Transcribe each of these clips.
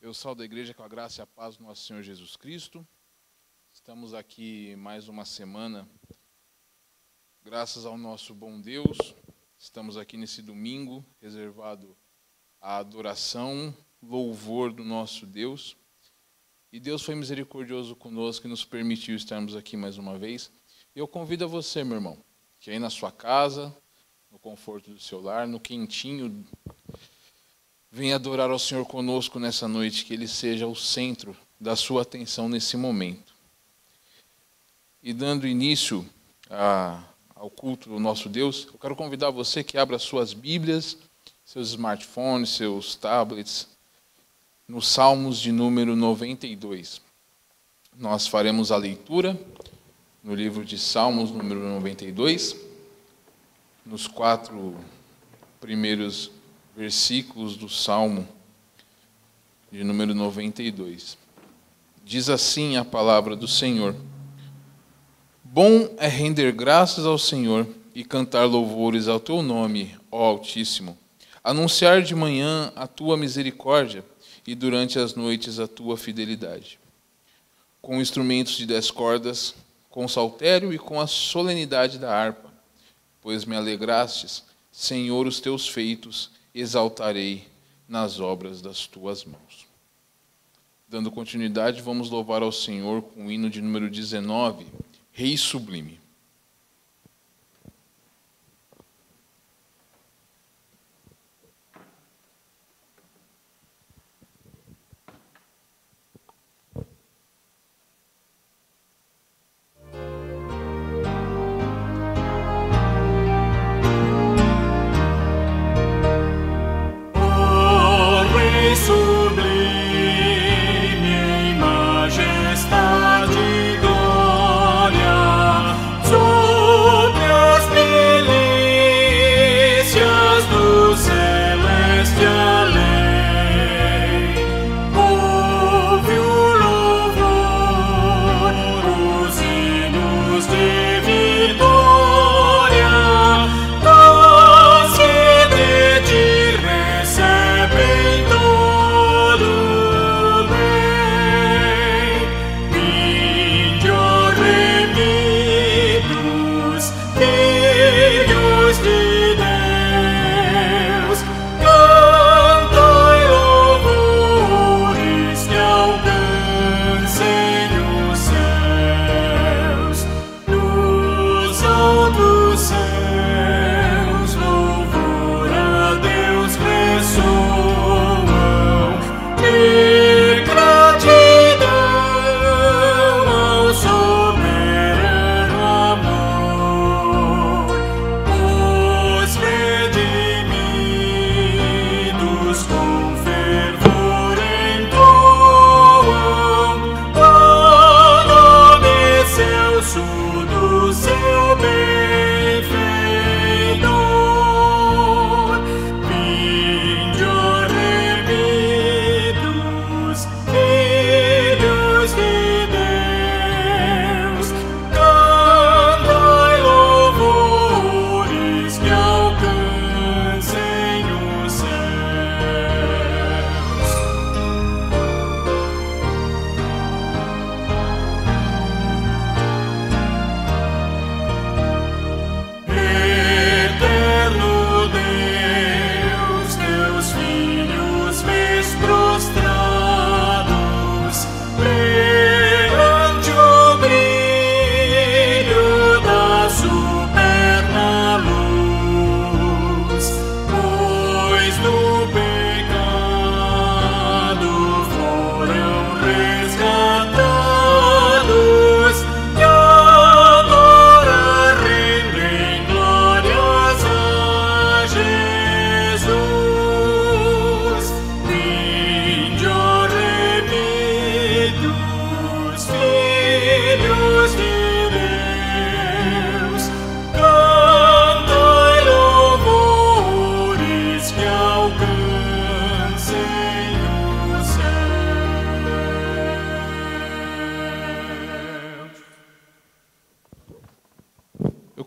Eu saúdo a igreja com a graça e a paz do nosso Senhor Jesus Cristo. Estamos aqui mais uma semana, graças ao nosso bom Deus. Estamos aqui nesse domingo, reservado à adoração, louvor do nosso Deus. E Deus foi misericordioso conosco e nos permitiu estarmos aqui mais uma vez. Eu convido a você, meu irmão, que aí na sua casa, no conforto do seu lar, no quentinho, venha adorar ao Senhor conosco nessa noite, que Ele seja o centro da sua atenção nesse momento. E dando início ao culto do nosso Deus, eu quero convidar você que abra suas Bíblias, seus smartphones, seus tablets, nos Salmos de número 92. Nós faremos a leitura no livro de Salmos, número 92, nos 4 primeiros versículos do Salmo de número 92. Diz assim a palavra do Senhor: Bom é render graças ao Senhor e cantar louvores ao teu nome, ó Altíssimo, anunciar de manhã a tua misericórdia e durante as noites a tua fidelidade. Com instrumentos de 10 cordas, com saltério e com a solenidade da harpa, pois me alegrastes, Senhor, os teus feitos, exaltarei nas obras das tuas mãos. Dando continuidade, vamos louvar ao Senhor com o hino de número 19, Rei Sublime.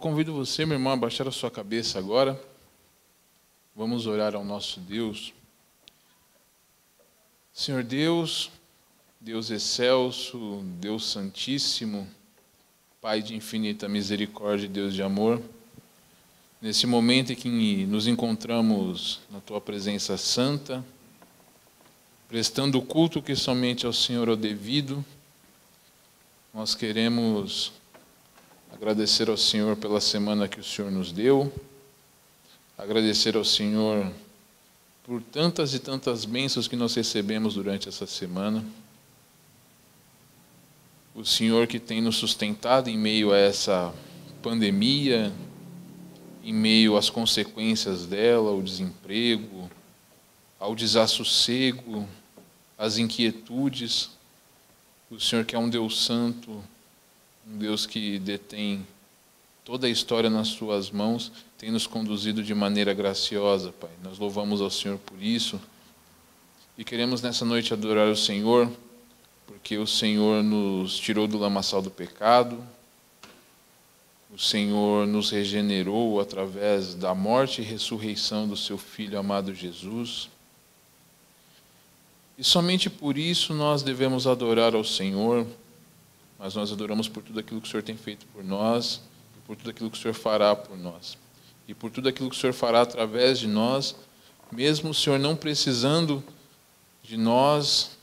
Convido você, meu irmão, a baixar a sua cabeça agora. Vamos orar ao nosso Deus. Senhor Deus, Deus excelso, Deus santíssimo, Pai de infinita misericórdia e Deus de amor, nesse momento em que nos encontramos na Tua presença santa, prestando o culto que somente ao Senhor é devido, nós queremos agradecer ao Senhor pela semana que o Senhor nos deu, agradecer ao Senhor por tantas e tantas bênçãos que nós recebemos durante essa semana. O Senhor que tem nos sustentado em meio a essa pandemia, em meio às consequências dela, ao desemprego, ao desassossego, às inquietudes. O Senhor que é um Deus santo, um Deus que detém toda a história nas suas mãos, tem nos conduzido de maneira graciosa, Pai. Nós louvamos ao Senhor por isso e queremos nessa noite adorar o Senhor, porque o Senhor nos tirou do lamaçal do pecado, o Senhor nos regenerou através da morte e ressurreição do seu Filho amado Jesus. E somente por isso nós devemos adorar ao Senhor, mas nós adoramos por tudo aquilo que o Senhor tem feito por nós, e por tudo aquilo que o Senhor fará por nós, e por tudo aquilo que o Senhor fará através de nós, mesmo o Senhor não precisando de nós,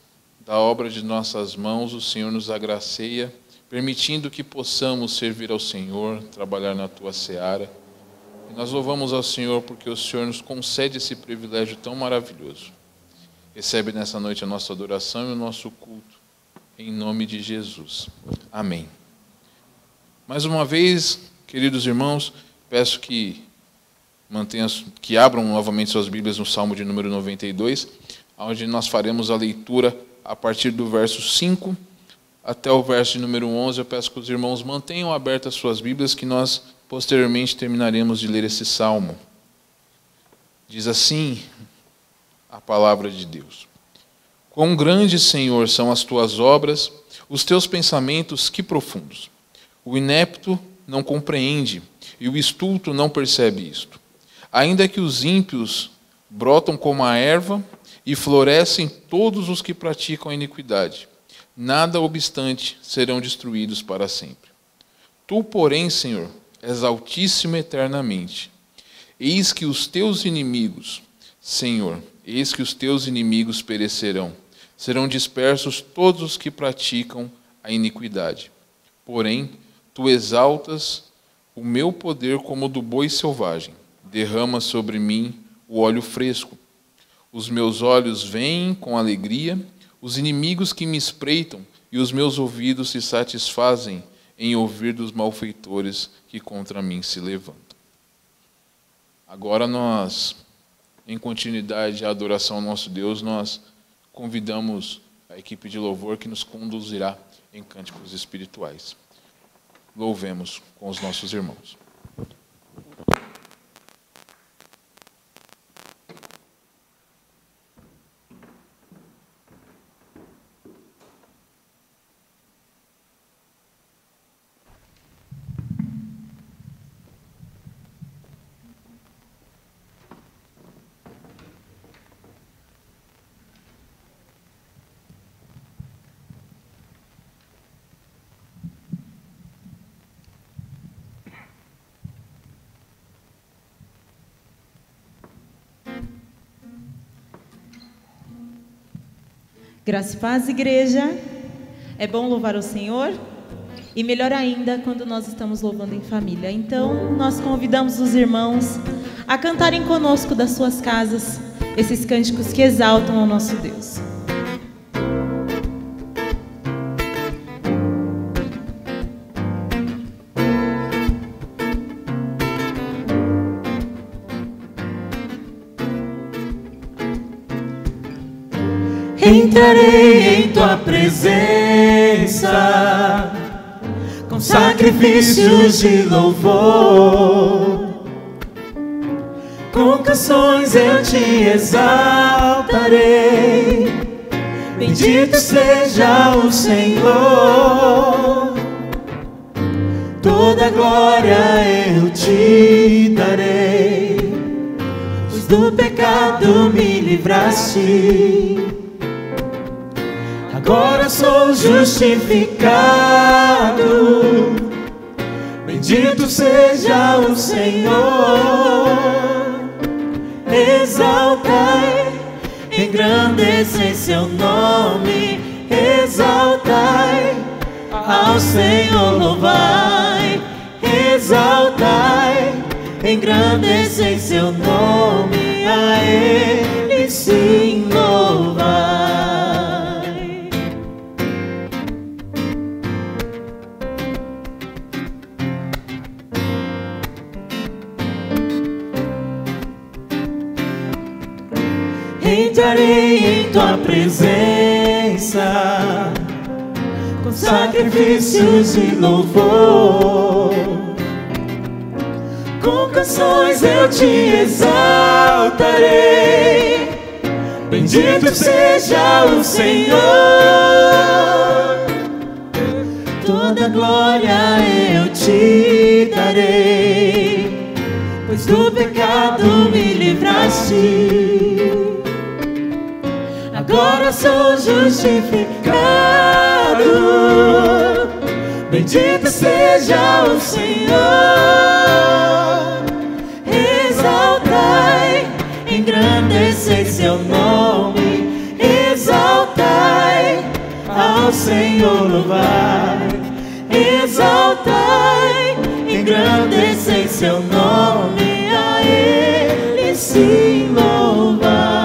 da obra de nossas mãos, o Senhor nos agraceia, permitindo que possamos servir ao Senhor, trabalhar na Tua seara. E nós louvamos ao Senhor porque o Senhor nos concede esse privilégio tão maravilhoso. Recebe nessa noite a nossa adoração e o nosso culto, em nome de Jesus. Amém. Mais uma vez, queridos irmãos, peço que abram novamente suas Bíblias no Salmo de número 92, onde nós faremos a leitura a partir do verso 5 até o verso de número 11. Eu peço que os irmãos mantenham abertas suas Bíblias, que nós posteriormente terminaremos de ler esse salmo. Diz assim a palavra de Deus: Quão grandes, Senhor, são as tuas obras, os teus pensamentos, que profundos! O inepto não compreende, e o estulto não percebe isto. Ainda que os ímpios brotam como a erva, e florescem todos os que praticam a iniquidade, nada obstante serão destruídos para sempre. Tu, porém, Senhor, és altíssimo eternamente. Eis que os teus inimigos, Senhor, eis que os teus inimigos perecerão. Serão dispersos todos os que praticam a iniquidade. Porém, tu exaltas o meu poder como o do boi selvagem. Derrama sobre mim o óleo fresco. Os meus olhos veem com alegria os inimigos que me espreitam, e os meus ouvidos se satisfazem em ouvir dos malfeitores que contra mim se levantam. Agora nós, em continuidade à adoração ao nosso Deus, nós convidamos a equipe de louvor que nos conduzirá em cânticos espirituais. Louvemos com os nossos irmãos. Graça e paz, igreja. É bom louvar o Senhor e melhor ainda quando nós estamos louvando em família. Então, nós convidamos os irmãos a cantarem conosco das suas casas esses cânticos que exaltam ao nosso Deus. Entrarei em tua presença com sacrifícios de louvor, com canções eu te exaltarei. Bendito seja o Senhor, toda glória eu te darei, pois do pecado me livraste. agora sou justificado. Bendito seja o Senhor. Exaltai, engrandecei seu nome. Exaltai, ao Senhor louvai. Exaltai, engrandecei seu nome. A Ele sim louvai. Entrarei em tua presença com sacrifícios de louvor. Com canções eu te exaltarei. Bendito seja o Senhor. Toda glória eu te darei, pois do pecado me livraste. Agora sou justificado. Bendito seja o Senhor. Exaltai, engrandecei seu nome. Exaltai, ao Senhor louvai. Exaltai, engrandecei seu nome. A Ele sim louvai.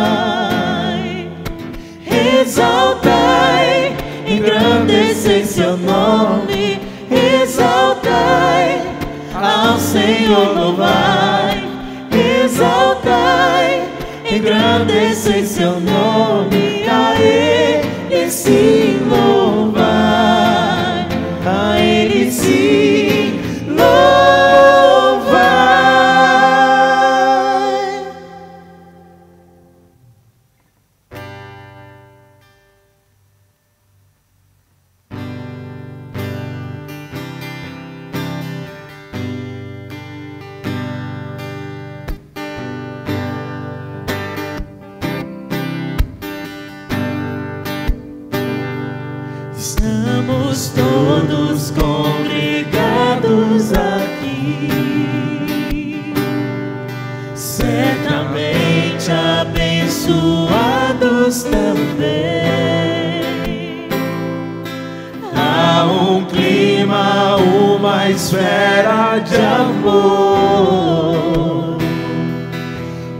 Exaltai, engrandecei seu nome. Exaltai, ao Senhor louvai. Exaltai, engrandecei seu nome. A Ele sim louvai. A Ele sim louvai. Estamos todos congregados aqui, certamente abençoados também. Há um clima, uma esfera de amor,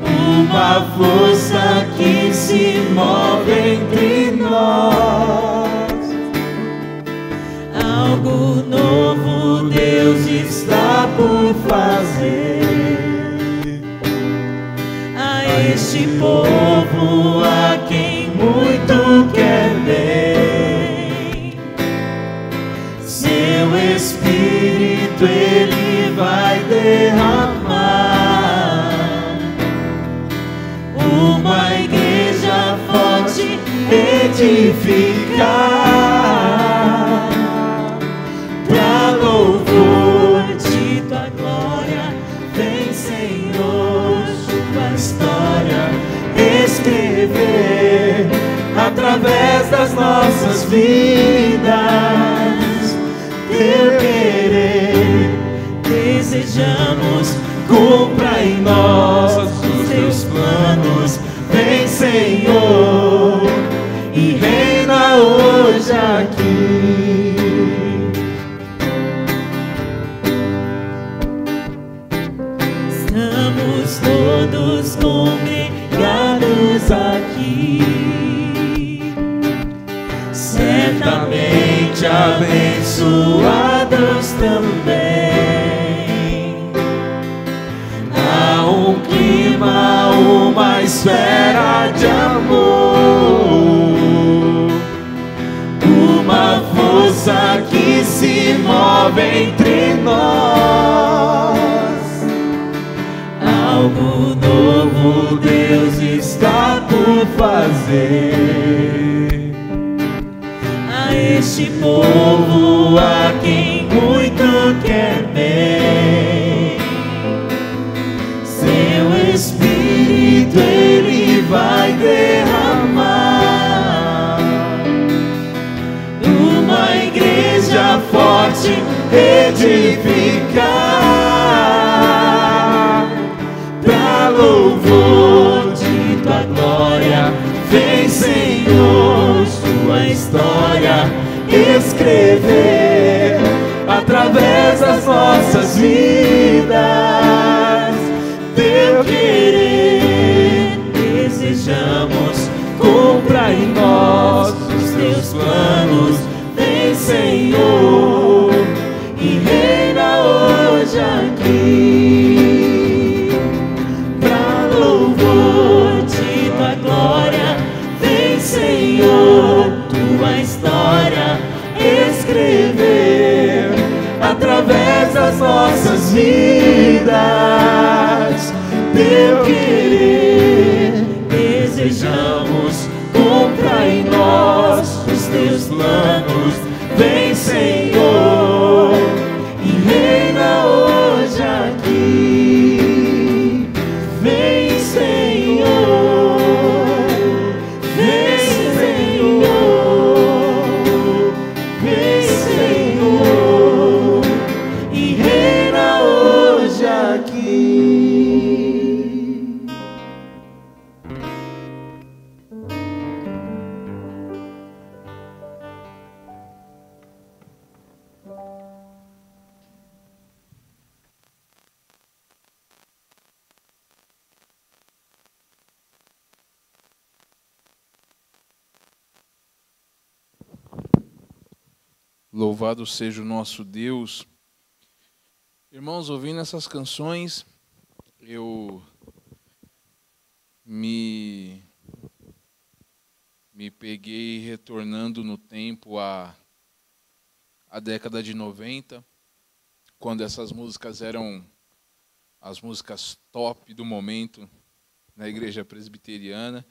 uma força que se move entre nós. Algo novo Deus está por fazer a este povo a quem muito quer bem. Seu Espírito Ele vai derramar, uma igreja forte edificar, pra louvor de tua glória. Vem, Senhor, tua história escrever através das nossas vidas. Teu querer desejamos, cumpra em nós os teus planos. Vem, Senhor, e reina hoje aqui. Estamos todos congregados aqui, certamente abençoados também. Há um clima, uma esfera de amor, uma força que se move entre nós. Algo novo Deus está por fazer a este povo a quem muito quer bem. Seu Espírito Ele vai derramar, edificar, pra louvor de tua glória. Vem, Senhor, tua história escrever através das nossas vidas. Teu querer desejamos, cumpra em nós os teus planos. Vem, Senhor, e reina hoje aqui, pra louvor de tua glória. Vem, Senhor, tua história escrever através das nossas vidas. Teu querer desejamos, cumpra em nós os teus planos. Vem, Senhor, e reina hoje aqui. Vem, Senhor, vem, Senhor, vem, Senhor, e reina hoje aqui. Louvado seja o nosso Deus. Irmãos, ouvindo essas canções, eu me peguei retornando no tempo à década de 90, quando essas músicas eram as músicas top do momento na igreja presbiteriana.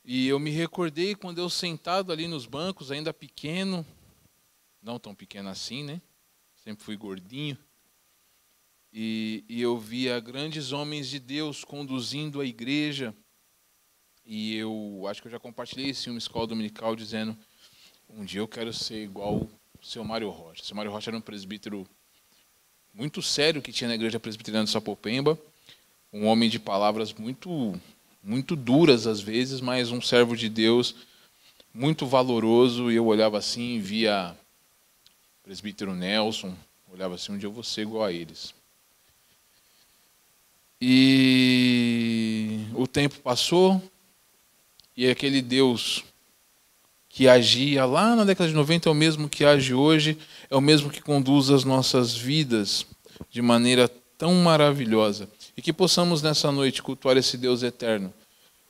E eu me recordei quando eu sentado ali nos bancos, ainda pequeno, não tão pequeno assim, né? Sempre fui gordinho. E eu via grandes homens de Deus conduzindo a igreja. E eu acho que eu já compartilhei isso em uma escola dominical, dizendo: um dia eu quero ser igual o seu Mário Rocha. O seu Mário Rocha era um presbítero muito sério que tinha na igreja presbiteriana de Sapopemba. Um homem de palavras muito duras às vezes, mas um servo de Deus muito valoroso. E eu olhava assim e via presbítero Nelson, olhava assim: um dia eu vou ser igual a eles. E o tempo passou, e aquele Deus que agia lá na década de 90 é o mesmo que age hoje, é o mesmo que conduz as nossas vidas de maneira tão maravilhosa. E que possamos nessa noite cultuar esse Deus eterno,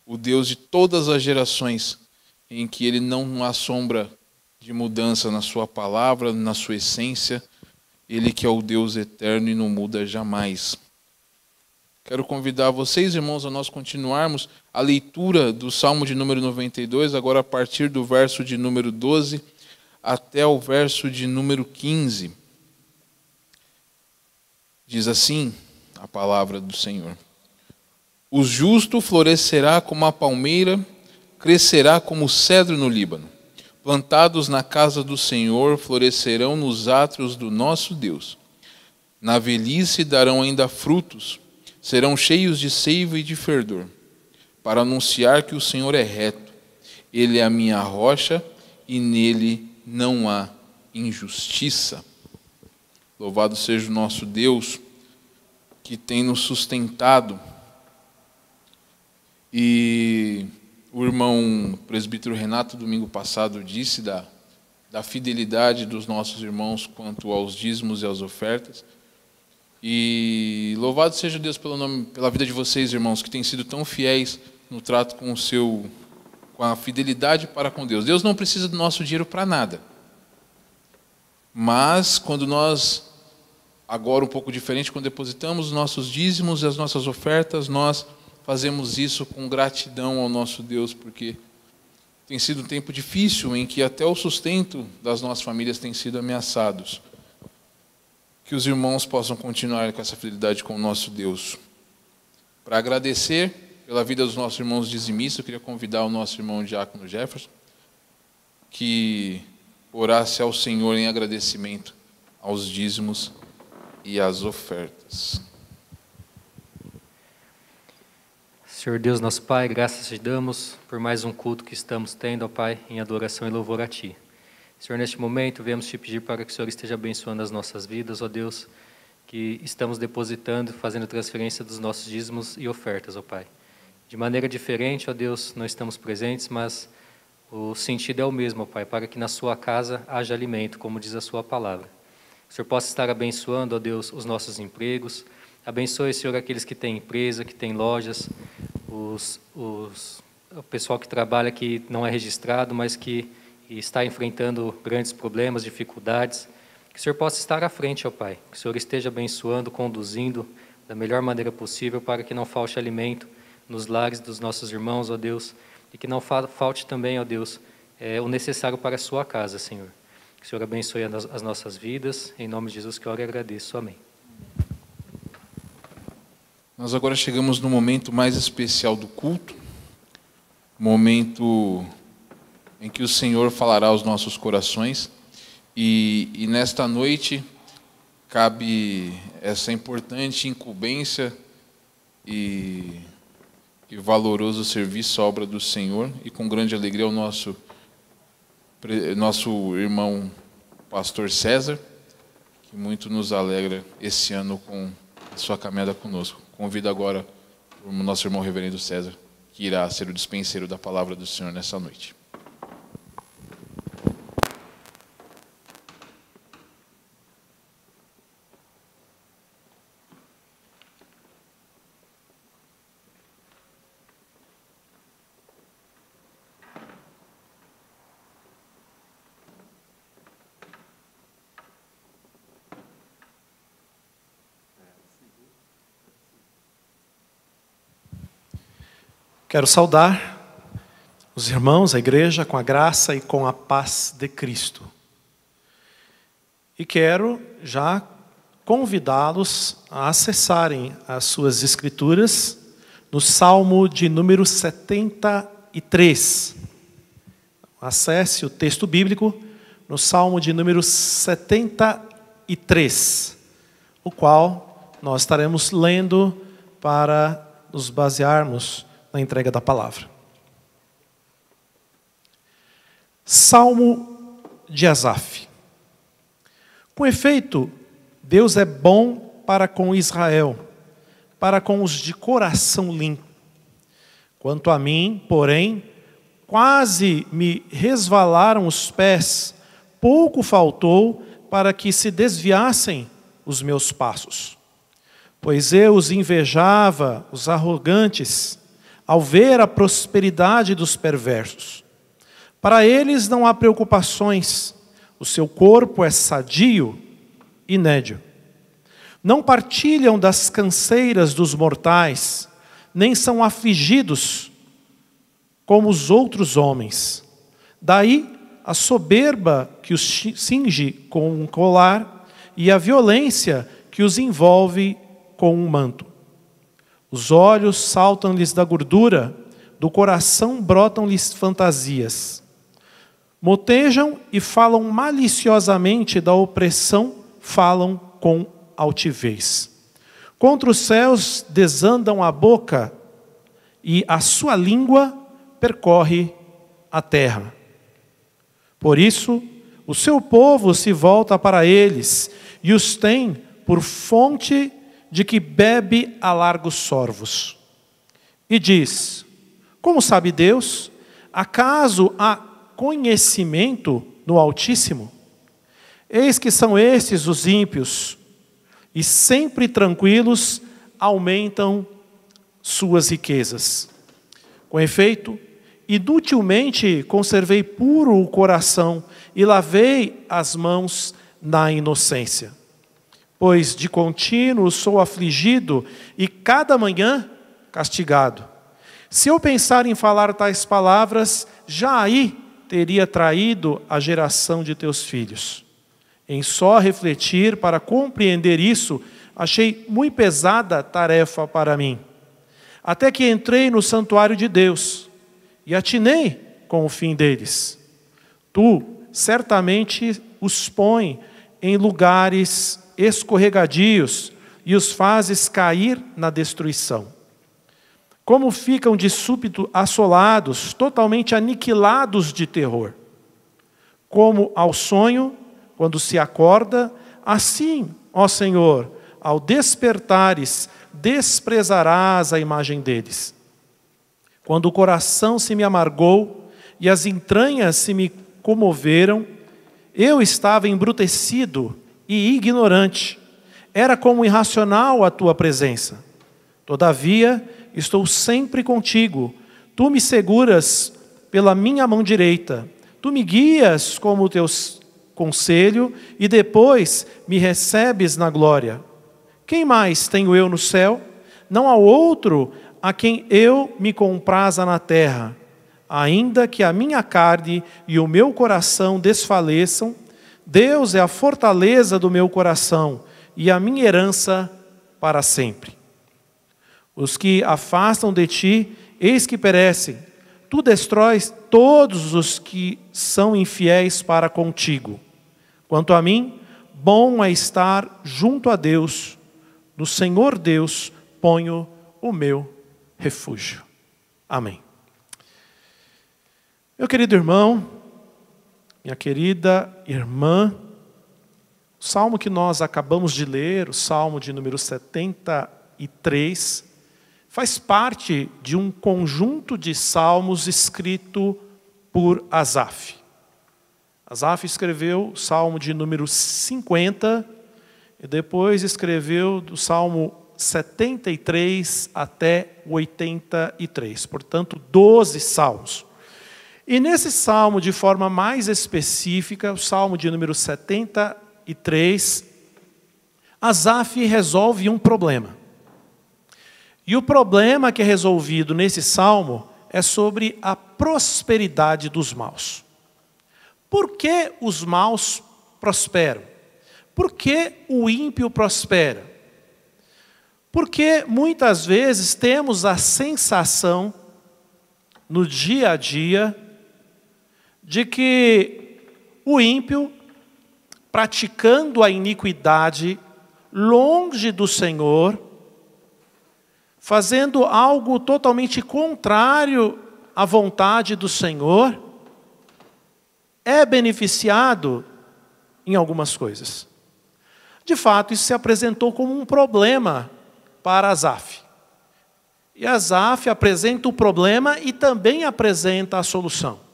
o Deus de todas as gerações, em que Ele não assombra de mudança na sua palavra, na sua essência. Ele que é o Deus eterno e não muda jamais. Quero convidar vocês, irmãos, a nós continuarmos a leitura do Salmo de número 92, agora a partir do verso de número 12 até o verso de número 15. Diz assim a palavra do Senhor: o justo florescerá como a palmeira, crescerá como o cedro no Líbano. Plantados na casa do Senhor, florescerão nos átrios do nosso Deus. Na velhice darão ainda frutos, serão cheios de seiva e de ferdor, para anunciar que o Senhor é reto. Ele é a minha rocha e nele não há injustiça. Louvado seja o nosso Deus, que tem nos sustentado. E o irmão presbítero Renato, domingo passado, disse da fidelidade dos nossos irmãos quanto aos dízimos e às ofertas. E louvado seja Deus pela vida de vocês, irmãos, que têm sido tão fiéis no trato com a fidelidade para com Deus. Deus não precisa do nosso dinheiro para nada. Mas quando nós, agora um pouco diferente, quando depositamos os nossos dízimos e as nossas ofertas, nós fazemos isso com gratidão ao nosso Deus, porque tem sido um tempo difícil em que até o sustento das nossas famílias tem sido ameaçados. Que os irmãos possam continuar com essa fidelidade com o nosso Deus. Para agradecer pela vida dos nossos irmãos dizimistas, eu queria convidar o nosso irmão Diácono Jefferson que orasse ao Senhor em agradecimento aos dízimos e às ofertas. Senhor Deus, nosso Pai, graças te damos por mais um culto que estamos tendo, ó Pai, em adoração e louvor a Ti. Senhor, neste momento, viemos te pedir para que o Senhor esteja abençoando as nossas vidas, ó Deus, que estamos depositando, fazendo transferência dos nossos dízimos e ofertas, ó Pai. De maneira diferente, ó Deus, não estamos presentes, mas o sentido é o mesmo, ó Pai, para que na sua casa haja alimento, como diz a sua palavra. Que o Senhor possa estar abençoando, ó Deus, os nossos empregos. Abençoe, Senhor, aqueles que têm empresa, que têm lojas, o pessoal que trabalha que não é registrado, mas que está enfrentando grandes problemas, dificuldades. Que o Senhor possa estar à frente, ó Pai. Que o Senhor esteja abençoando, conduzindo da melhor maneira possível para que não falte alimento nos lares dos nossos irmãos, ó Deus, e que não falte também, ó Deus, o necessário para a sua casa, Senhor. Que o Senhor abençoe as nossas vidas. Em nome de Jesus que eu oro e agradeço. Amém. Nós agora chegamos no momento mais especial do culto, momento em que o Senhor falará aos nossos corações, e nesta noite cabe essa importante incumbência e valoroso serviço à obra do Senhor, e com grande alegria o nosso irmão pastor César, que muito nos alegra esse ano com a sua caminhada conosco. Convido agora o nosso irmão reverendo César, que irá ser o dispenseiro da palavra do Senhor nessa noite. Quero saudar os irmãos, a igreja, com a graça e com a paz de Cristo. E quero já convidá-los a acessarem as suas escrituras no Salmo de número 73. Acesse o texto bíblico no Salmo de número 73, o qual nós estaremos lendo para nos basearmos na entrega da palavra. Salmo de Asaf. Com efeito, Deus é bom para com Israel, para com os de coração limpo. Quanto a mim, porém, quase me resvalaram os pés, pouco faltou para que se desviassem os meus passos. Pois eu os invejava, os arrogantes, ao ver a prosperidade dos perversos. Para eles não há preocupações, o seu corpo é sadio e nédio. Não partilham das canseiras dos mortais, nem são afligidos como os outros homens. Daí a soberba que os cinge com um colar e a violência que os envolve com um manto. Os olhos saltam-lhes da gordura, do coração brotam-lhes fantasias. Motejam e falam maliciosamente da opressão, falam com altivez. Contra os céus desandam a boca, e a sua língua percorre a terra. Por isso, o seu povo se volta para eles, e os tem por fonte de que bebe a largos sorvos. E diz: como sabe Deus? Acaso há conhecimento no Altíssimo? Eis que são estes os ímpios, e sempre tranquilos aumentam suas riquezas. Com efeito, inutilmente conservei puro o coração e lavei as mãos na inocência. Pois de contínuo sou afligido e cada manhã castigado. Se eu pensar em falar tais palavras, já aí teria traído a geração de teus filhos. Em só refletir para compreender isso, achei muito pesada tarefa para mim. Até que entrei no santuário de Deus e atinei com o fim deles. Tu certamente os põe em lugares escorregadios e os fazes cair na destruição. Como ficam de súbito assolados, totalmente aniquilados de terror. Como ao sonho, quando se acorda, assim, ó Senhor, ao despertares, desprezarás a imagem deles. Quando o coração se me amargou e as entranhas se me comoveram, eu estava embrutecido e ignorante. Era como irracional a tua presença. Todavia, estou sempre contigo. Tu me seguras pela minha mão direita. Tu me guias como o teu conselho e depois me recebes na glória. Quem mais tenho eu no céu? Não há outro a quem eu me compraza na terra. Ainda que a minha carne e o meu coração desfaleçam, Deus é a fortaleza do meu coração e a minha herança para sempre. Os que afastam de ti, eis que perecem. Tu destróis todos os que são infiéis para contigo. Quanto a mim, bom é estar junto a Deus. No Senhor Deus ponho o meu refúgio. Amém. Meu querido irmão, minha querida irmã, o salmo que nós acabamos de ler, o salmo de número 73, faz parte de um conjunto de salmos escrito por Asaf. Asaf escreveu o salmo de número 50 e depois escreveu do salmo 73 até 83, portanto 12 salmos. E nesse salmo, de forma mais específica, o salmo de número 73, Asaf resolve um problema. E o problema que é resolvido nesse salmo é sobre a prosperidade dos maus. Por que os maus prosperam? Por que o ímpio prospera? Porque muitas vezes temos a sensação, no dia a dia, de que o ímpio, praticando a iniquidade, longe do Senhor, fazendo algo totalmente contrário à vontade do Senhor, é beneficiado em algumas coisas. De fato, isso se apresentou como um problema para Asaf. E Asaf apresenta o problema e também apresenta a solução.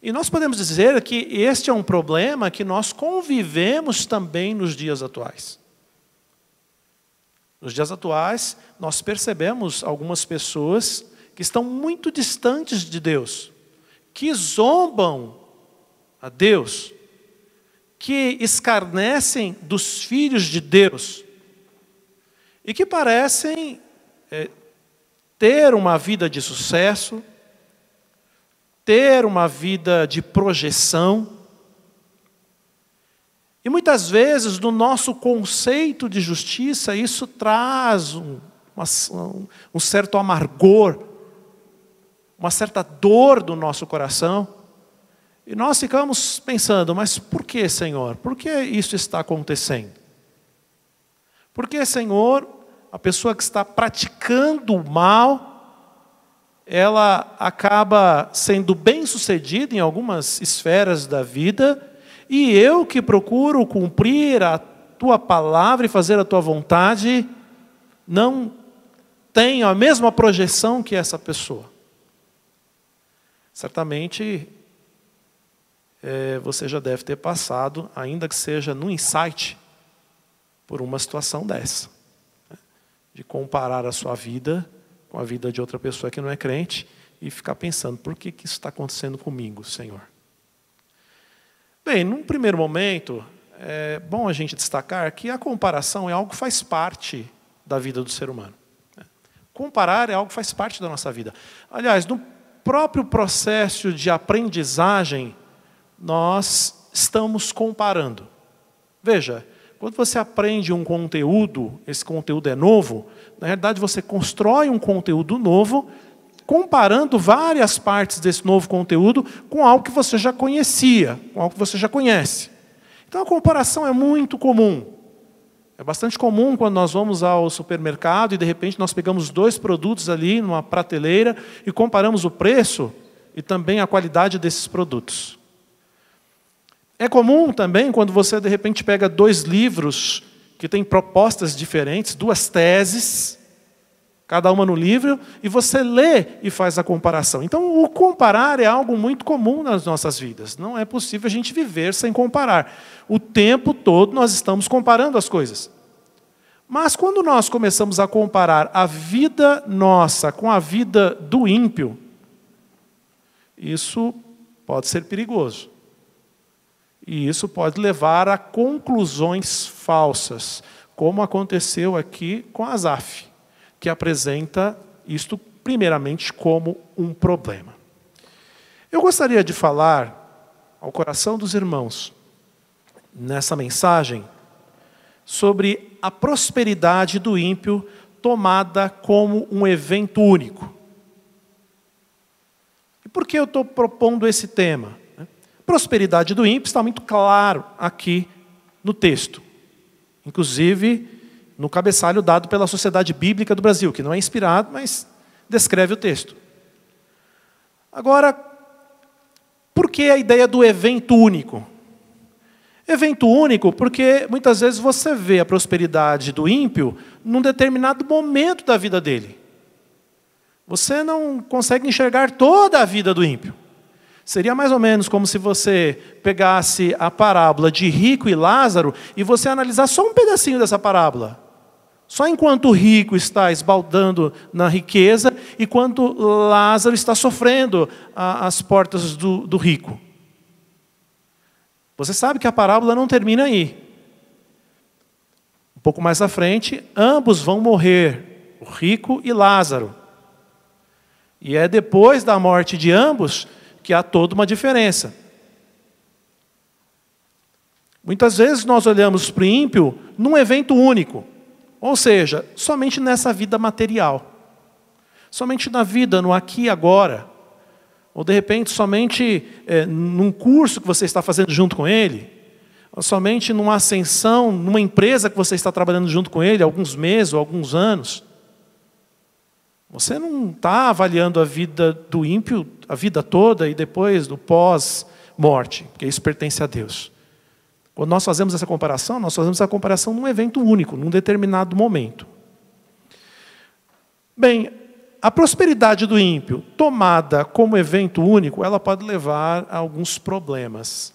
E nós podemos dizer que este é um problema que nós convivemos também nos dias atuais. Nos dias atuais, nós percebemos algumas pessoas que estão muito distantes de Deus, que zombam a Deus, que escarnecem dos filhos de Deus e que parecem ter uma vida de sucesso, ter uma vida de projeção. E muitas vezes, no nosso conceito de justiça, isso traz um certo amargor, uma certa dor do nosso coração. E nós ficamos pensando, mas por que, Senhor? Por que isso está acontecendo? Por que, Senhor, a pessoa que está praticando o mal, ela acaba sendo bem-sucedida em algumas esferas da vida, e eu que procuro cumprir a tua palavra e fazer a tua vontade, não tenho a mesma projeção que essa pessoa? Certamente, você já deve ter passado, ainda que seja no insight, por uma situação dessa, né? De comparar a sua vida com a vida de outra pessoa que não é crente e ficar pensando, por que isso está acontecendo comigo, Senhor? Bem, num primeiro momento, é bom a gente destacar que a comparação é algo que faz parte da vida do ser humano. Comparar é algo que faz parte da nossa vida. Aliás, no próprio processo de aprendizagem, nós estamos comparando. Veja, quando você aprende um conteúdo, esse conteúdo é novo, na realidade você constrói um conteúdo novo, comparando várias partes desse novo conteúdo com algo que você já conhecia, com algo que você já conhece. Então a comparação é muito comum. É bastante comum quando nós vamos ao supermercado e de repente nós pegamos 2 produtos ali numa prateleira e comparamos o preço e também a qualidade desses produtos. É comum também quando você de repente pega 2 livros que têm propostas diferentes, 2 teses, cada uma no livro, e você lê e faz a comparação. Então o comparar é algo muito comum nas nossas vidas. Não é possível a gente viver sem comparar. O tempo todo nós estamos comparando as coisas. Mas quando nós começamos a comparar a vida nossa com a vida do ímpio, isso pode ser perigoso. E isso pode levar a conclusões falsas, como aconteceu aqui com Asaf, que apresenta isto primeiramente como um problema. Eu gostaria de falar ao coração dos irmãos, nessa mensagem, sobre a prosperidade do ímpio tomada como um evento único. E por que eu estou propondo esse tema? Prosperidade do ímpio está muito claro aqui no texto. Inclusive, no cabeçalho dado pela Sociedade Bíblica do Brasil, que não é inspirado, mas descreve o texto. Agora, por que a ideia do evento único? Evento único porque muitas vezes você vê a prosperidade do ímpio num determinado momento da vida dele. Você não consegue enxergar toda a vida do ímpio. Seria mais ou menos como se você pegasse a parábola de rico e Lázaro e você analisar só um pedacinho dessa parábola. Só enquanto o rico está esbaldando na riqueza e quando Lázaro está sofrendo às portas do rico. Você sabe que a parábola não termina aí. Um pouco mais à frente, ambos vão morrer, o rico e Lázaro. E é depois da morte de ambos que há toda uma diferença. Muitas vezes nós olhamos para o ímpio num evento único, ou seja, somente nessa vida material, somente na vida, no aqui e agora, ou de repente somente num curso que você está fazendo junto com ele, ou somente numa ascensão, numa empresa que você está trabalhando junto com ele, alguns meses ou alguns anos. Você não está avaliando a vida do ímpio a vida toda e depois do pós-morte, porque isso pertence a Deus. Quando nós fazemos essa comparação, nós fazemos essa comparação num evento único, num determinado momento. Bem, a prosperidade do ímpio, tomada como evento único, ela pode levar a alguns problemas.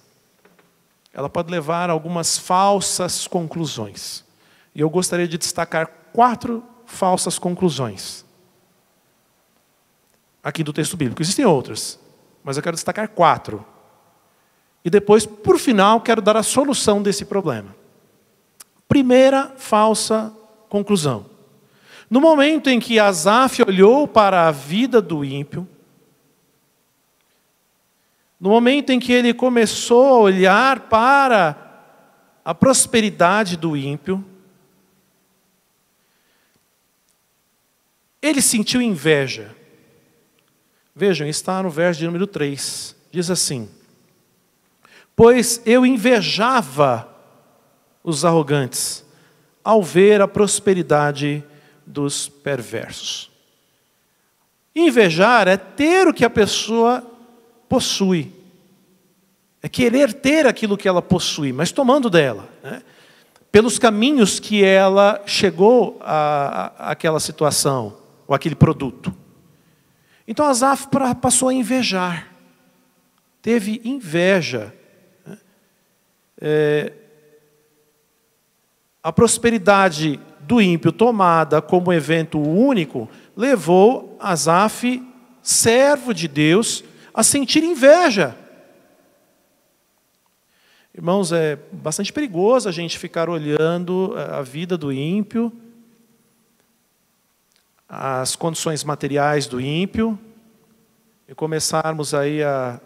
Ela pode levar a algumas falsas conclusões. E eu gostaria de destacar 4 falsas conclusões aqui do texto bíblico. Existem outras, mas eu quero destacar 4. E depois, por final, quero dar a solução desse problema. Primeira falsa conclusão. No momento em que Asaf olhou para a vida do ímpio, no momento em que ele começou a olhar para a prosperidade do ímpio, ele sentiu inveja. Vejam, está no verso de número 3. Diz assim: pois eu invejava os arrogantes ao ver a prosperidade dos perversos. Invejar é ter o que a pessoa possui. É querer ter aquilo que ela possui, mas tomando dela, né? Pelos caminhos que ela chegou àquela situação, ou aquele produto. Então Asaf passou a invejar. Teve inveja. A prosperidade do ímpio tomada como evento único levou Asaf, servo de Deus, a sentir inveja. Irmãos, é bastante perigoso a gente ficar olhando a vida do ímpio, as condições materiais do ímpio, e começarmos aí a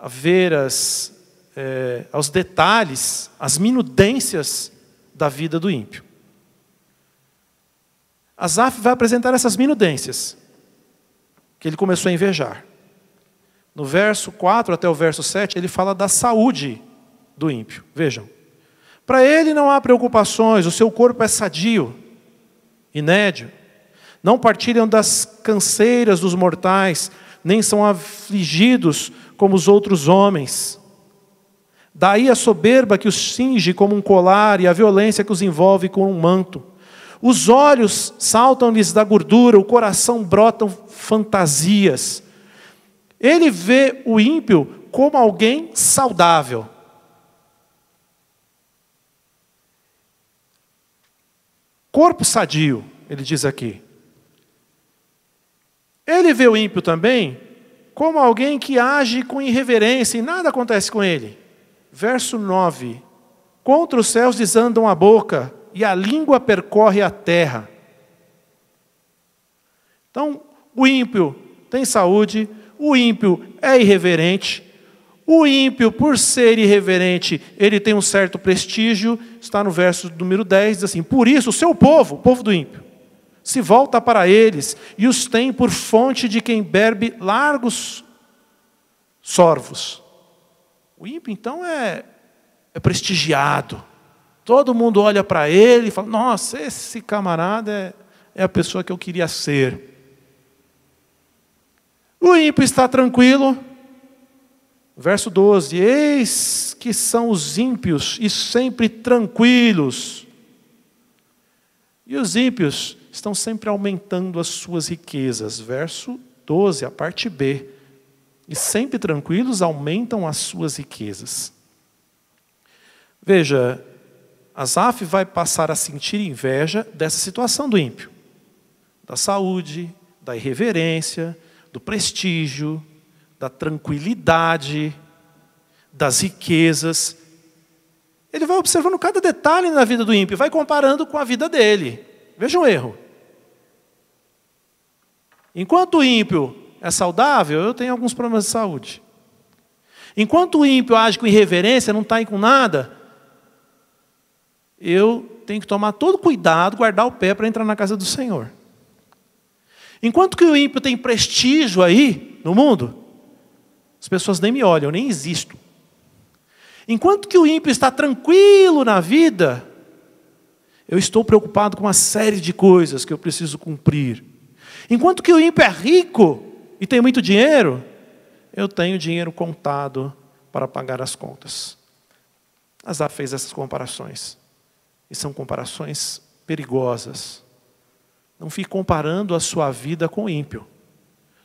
ver aos detalhes, as minudências da vida do ímpio. Asaf vai apresentar essas minudências que ele começou a invejar. No verso 4 até o verso 7, ele fala da saúde do ímpio. Vejam. Para ele não há preocupações, o seu corpo é sadio, inédio. Não partilham das canseiras dos mortais, nem são afligidos como os outros homens. Daí a soberba que os cinge como um colar e a violência que os envolve com um manto. Os olhos saltam-lhes da gordura, o coração brotam fantasias. Ele vê o ímpio como alguém saudável. Corpo sadio, ele diz aqui. Ele vê o ímpio também como alguém que age com irreverência e nada acontece com ele. Verso 9. Contra os céus desandam a boca e a língua percorre a terra. Então, o ímpio tem saúde, o ímpio é irreverente, o ímpio, por ser irreverente, ele tem um certo prestígio, está no verso número 10, diz assim, por isso o seu povo, o povo do ímpio, se volta para eles e os tem por fonte de quem bebe largos sorvos. O ímpio, então, é prestigiado. Todo mundo olha para ele e fala, nossa, esse camarada é a pessoa que eu queria ser. O ímpio está tranquilo. Verso 12, eis que são os ímpios e sempre tranquilos. E os ímpios estão sempre aumentando as suas riquezas. Verso 12, a parte B. E sempre tranquilos aumentam as suas riquezas. Veja, Asaf vai passar a sentir inveja dessa situação do ímpio. Da saúde, da irreverência, do prestígio, da tranquilidade, das riquezas. Ele vai observando cada detalhe na vida do ímpio, vai comparando com a vida dele. Veja um erro. Enquanto o ímpio é saudável, eu tenho alguns problemas de saúde. Enquanto o ímpio age com irreverência, não está aí com nada, eu tenho que tomar todo cuidado, guardar o pé para entrar na casa do Senhor. Enquanto que o ímpio tem prestígio aí no mundo, as pessoas nem me olham, eu nem existo. Enquanto que o ímpio está tranquilo na vida, eu estou preocupado com uma série de coisas que eu preciso cumprir. Enquanto que o ímpio é rico e tem muito dinheiro, eu tenho dinheiro contado para pagar as contas. Asaf fez essas comparações. E são comparações perigosas. Não fique comparando a sua vida com o ímpio.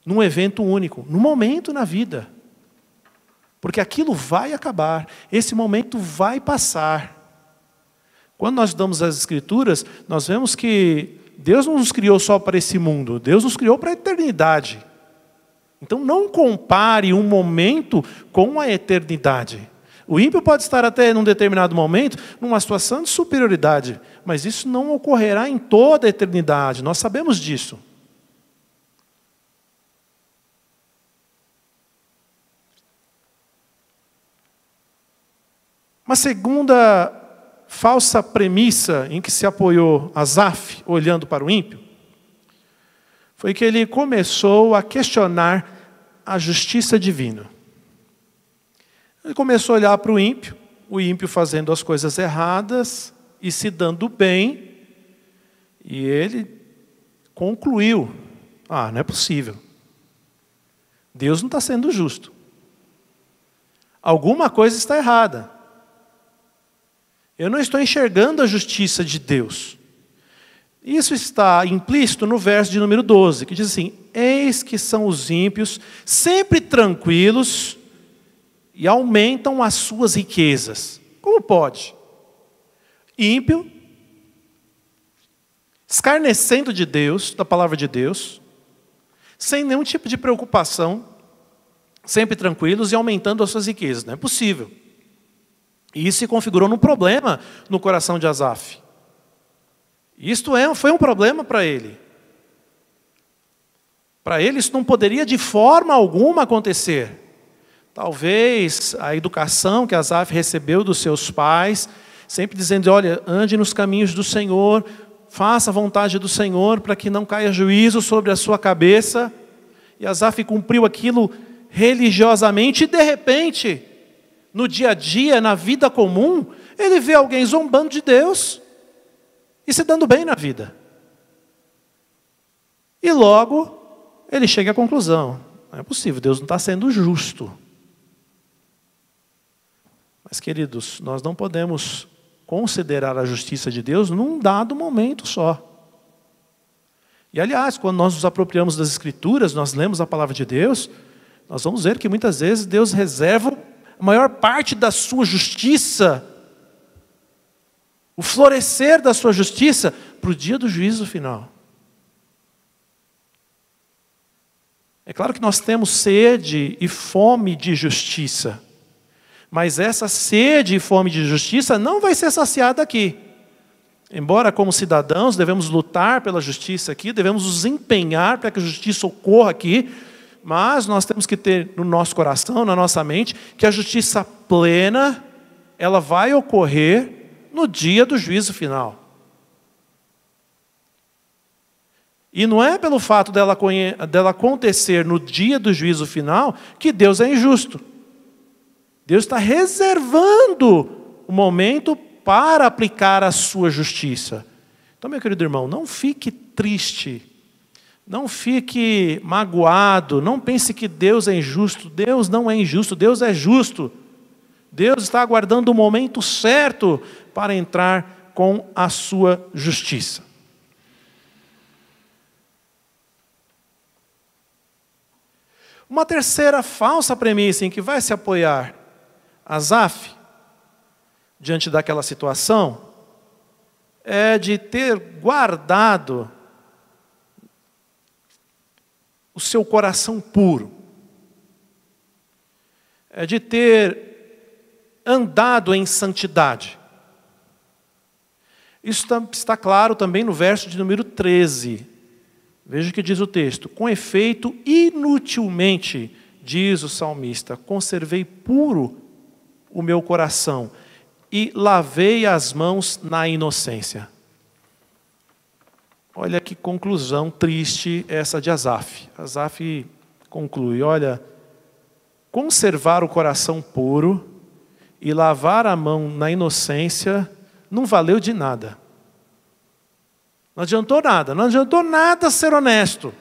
Num evento único, num momento na vida. Porque aquilo vai acabar. Esse momento vai passar. Quando nós damos as Escrituras, nós vemos que Deus não nos criou só para esse mundo. Deus nos criou para a eternidade. Então não compare um momento com a eternidade. O ímpio pode estar até num determinado momento, numa situação de superioridade, mas isso não ocorrerá em toda a eternidade, nós sabemos disso. Uma segunda falsa premissa em que se apoiou Asaf, olhando para o ímpio, foi que ele começou a questionar a justiça divina. Ele começou a olhar para o ímpio fazendo as coisas erradas e se dando bem, e ele concluiu, não é possível. Deus não está sendo justo. Alguma coisa está errada. Eu não estou enxergando a justiça de Deus. Isso está implícito no verso de número 12, que diz assim, eis que são os ímpios, sempre tranquilos, e aumentam as suas riquezas. Como pode? Ímpio, escarnecendo de Deus, da palavra de Deus, sem nenhum tipo de preocupação, sempre tranquilos e aumentando as suas riquezas. Não é possível. E isso se configurou num problema no coração de Asaf. Isto foi um problema para ele. Para ele isso não poderia de forma alguma acontecer. Talvez a educação que Asaf recebeu dos seus pais, sempre dizendo, olha, ande nos caminhos do Senhor, faça a vontade do Senhor, para que não caia juízo sobre a sua cabeça. E Asaf cumpriu aquilo religiosamente, e de repente, no dia a dia, na vida comum, ele vê alguém zombando de Deus e se dando bem na vida. E logo ele chega à conclusão: não é possível, Deus não está sendo justo. Mas, queridos, nós não podemos considerar a justiça de Deus num dado momento só. E, aliás, quando nós nos apropriamos das Escrituras, nós lemos a palavra de Deus, nós vamos ver que muitas vezes Deus reserva a maior parte da sua justiça, o florescer da sua justiça, para o dia do juízo final. É claro que nós temos sede e fome de justiça, mas essa sede e fome de justiça não vai ser saciada aqui. Embora, como cidadãos, devemos lutar pela justiça aqui, devemos nos empenhar para que a justiça ocorra aqui, mas nós temos que ter no nosso coração, na nossa mente, que a justiça plena, ela vai ocorrer no dia do juízo final. E não é pelo fato dela acontecer no dia do juízo final que Deus é injusto. Deus está reservando o momento para aplicar a sua justiça. Então, meu querido irmão, não fique triste, não fique magoado, não pense que Deus é injusto. Deus não é injusto, Deus é justo. Deus está aguardando o momento certo para entrar com a sua justiça. Uma terceira falsa premissa em que vai se apoiar Asaf, diante daquela situação, é de ter guardado o seu coração puro, é de ter andado em santidade. Isso está claro também no verso de número 13. Veja o que diz o texto: com efeito, inutilmente, diz o salmista, conservei puro o meu coração e lavei as mãos na inocência. Olha que conclusão triste essa de Asaf. Asaf conclui: olha, conservar o coração puro e lavar a mão na inocência não valeu de nada. Não adiantou nada. Não adiantou nada ser honesto.